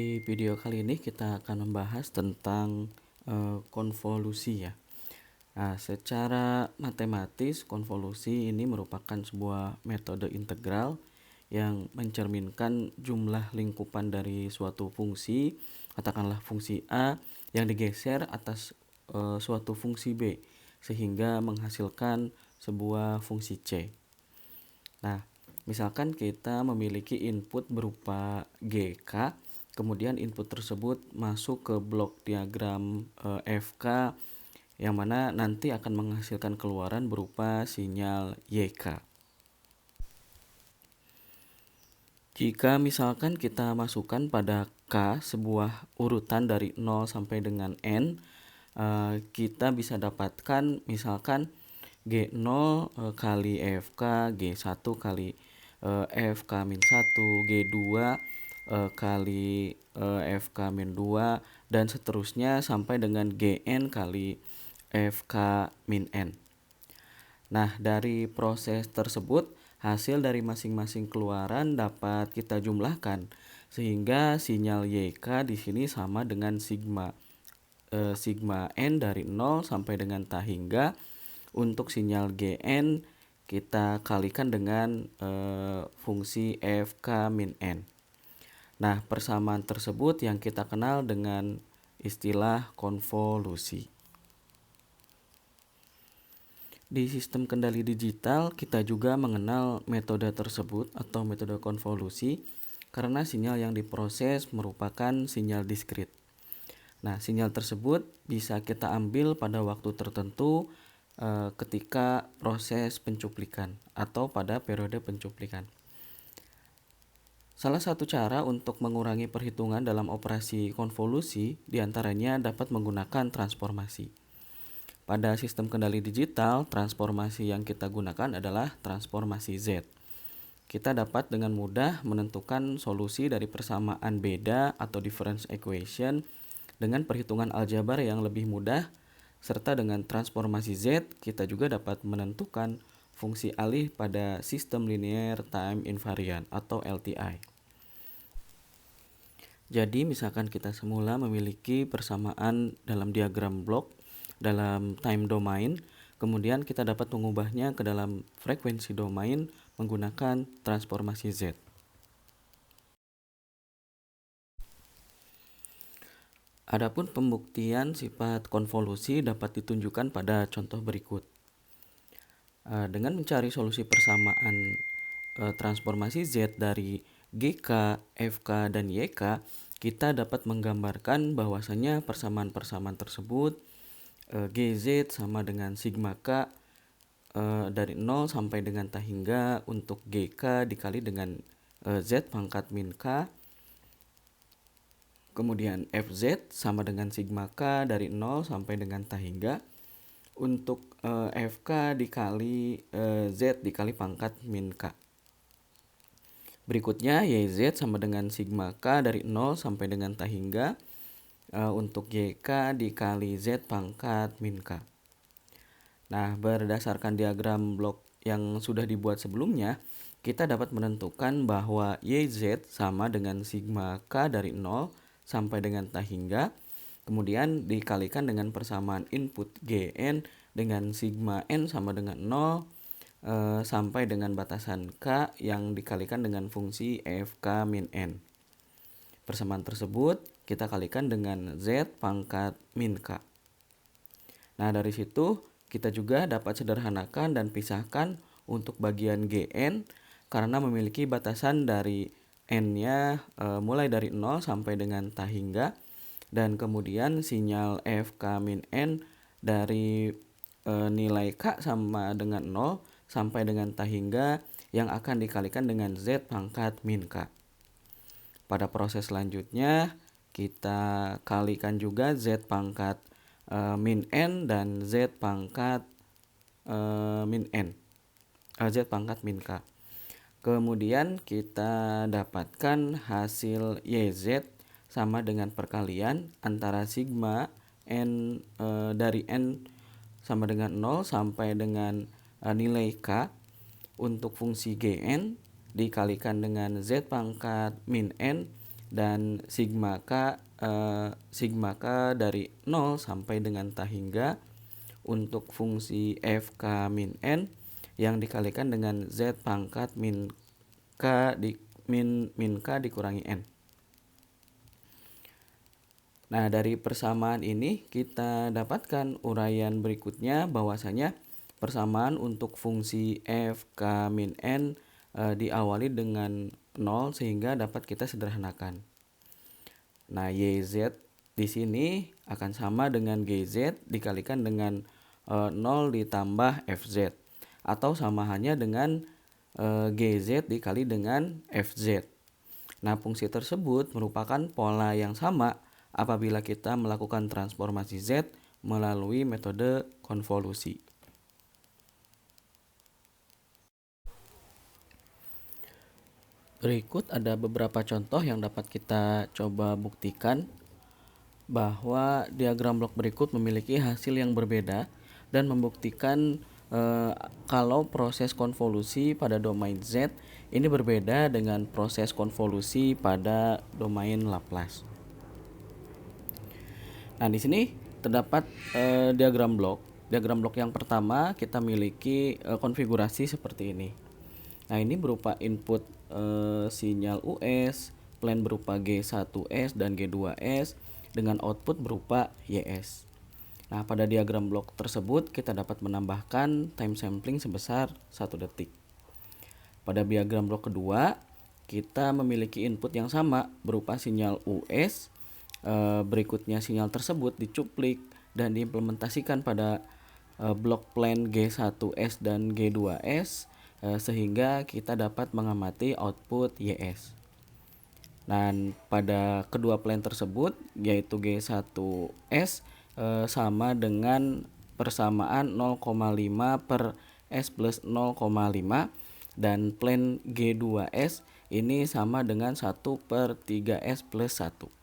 Di video kali ini kita akan membahas tentang konvolusi ya. Nah, secara matematis konvolusi ini merupakan sebuah metode integral yang mencerminkan jumlah lingkupan dari suatu fungsi, katakanlah fungsi A yang digeser atas suatu fungsi B sehingga menghasilkan sebuah fungsi C. Nah, misalkan kita memiliki input berupa GK, kemudian input tersebut masuk ke blok diagram FK yang mana nanti akan menghasilkan keluaran berupa sinyal YK. Jika misalkan kita masukkan pada K sebuah urutan dari 0 sampai dengan N, kita bisa dapatkan misalkan G0 kali FK, G1 kali FK-1, G2 kali FK-2, dan seterusnya sampai dengan Gn kali FK-N. Nah, dari proses tersebut, hasil dari masing-masing keluaran dapat kita jumlahkan, sehingga sinyal YK di sini sama dengan sigma N dari 0 sampai dengan T hingga. Untuk sinyal Gn kita kalikan dengan fungsi FK-N. Nah, persamaan tersebut yang kita kenal dengan istilah konvolusi. Di sistem kendali digital, kita juga mengenal metode tersebut atau metode konvolusi karena sinyal yang diproses merupakan sinyal diskrit. Nah, sinyal tersebut bisa kita ambil pada waktu tertentu ketika proses pencuplikan atau pada periode pencuplikan. Salah satu cara untuk mengurangi perhitungan dalam operasi konvolusi diantaranya dapat menggunakan transformasi. Pada sistem kendali digital, transformasi yang kita gunakan adalah transformasi Z. Kita dapat dengan mudah menentukan solusi dari persamaan beda atau difference equation dengan perhitungan aljabar yang lebih mudah, serta dengan transformasi Z kita juga dapat menentukan fungsi alih pada sistem linear time invariant atau LTI. Jadi misalkan kita semula memiliki persamaan dalam diagram blok dalam time domain, kemudian kita dapat mengubahnya ke dalam frekuensi domain menggunakan transformasi Z. Adapun pembuktian sifat konvolusi dapat ditunjukkan pada contoh berikut. Dengan mencari solusi persamaan transformasi Z dari GK, FK, dan YK, kita dapat menggambarkan bahwasanya persamaan-persamaan tersebut GZ sama dengan sigma K dari 0 sampai dengan T hingga untuk GK dikali dengan Z pangkat min K. Kemudian FZ sama dengan sigma K dari 0 sampai dengan T hingga untuk FK dikali Z dikali pangkat min K. Berikutnya YZ sama dengan sigma K dari 0 sampai dengan T hingga untuk YK dikali Z pangkat min K. Nah, berdasarkan diagram blok yang sudah dibuat sebelumnya, kita dapat menentukan bahwa YZ sama dengan sigma K dari 0 sampai dengan T hingga, kemudian dikalikan dengan persamaan input Gn dengan sigma N sama dengan 0 sampai dengan batasan K yang dikalikan dengan fungsi FK min N. Persamaan tersebut kita kalikan dengan Z pangkat min K. Nah, dari situ kita juga dapat sederhanakan dan pisahkan untuk bagian Gn karena memiliki batasan dari N-nya mulai dari 0 sampai dengan T hingga, dan kemudian sinyal FK min N dari nilai K sama dengan 0 sampai dengan T hingga yang akan dikalikan dengan Z pangkat min K. Pada proses selanjutnya kita kalikan juga Z pangkat min N dan Z pangkat min N, Z pangkat min K. Kemudian kita dapatkan hasil YZ sama dengan perkalian antara sigma N dari N sama dengan 0 sampai dengan nilai K untuk fungsi Gn dikalikan dengan Z pangkat min N dan sigma K dari 0 sampai dengan T hingga untuk fungsi f k min n yang dikalikan dengan z pangkat min K dikurangi n. Nah, dari persamaan ini kita dapatkan uraian berikutnya bahwasanya persamaan untuk fungsi f k min n diawali dengan 0 sehingga dapat kita sederhanakan. Nah, YZ di sini akan sama dengan GZ dikalikan dengan 0 ditambah FZ atau sama hanya dengan GZ dikali dengan FZ. Nah, fungsi tersebut merupakan pola yang sama apabila kita melakukan transformasi Z melalui metode konvolusi. Berikut ada beberapa contoh yang dapat kita coba buktikan bahwa diagram blok berikut memiliki hasil yang berbeda dan membuktikan kalau proses konvolusi pada domain Z ini berbeda dengan proses konvolusi pada domain Laplace. Nah, di sini terdapat diagram blok. Diagram blok yang pertama kita miliki konfigurasi seperti ini. Nah, ini berupa input sinyal US, plane berupa G1S dan G2S dengan output berupa YS. Nah, pada diagram blok tersebut kita dapat menambahkan time sampling sebesar 1 detik. Pada diagram blok kedua, kita memiliki input yang sama berupa sinyal US. Berikutnya sinyal tersebut dicuplik dan diimplementasikan pada blok plane G1S dan G2S sehingga kita dapat mengamati output YS. Dan pada kedua plane tersebut yaitu G1S sama dengan persamaan 0,5 per S plus 0,5 dan plane G2S ini sama dengan 1 per 3S plus 1.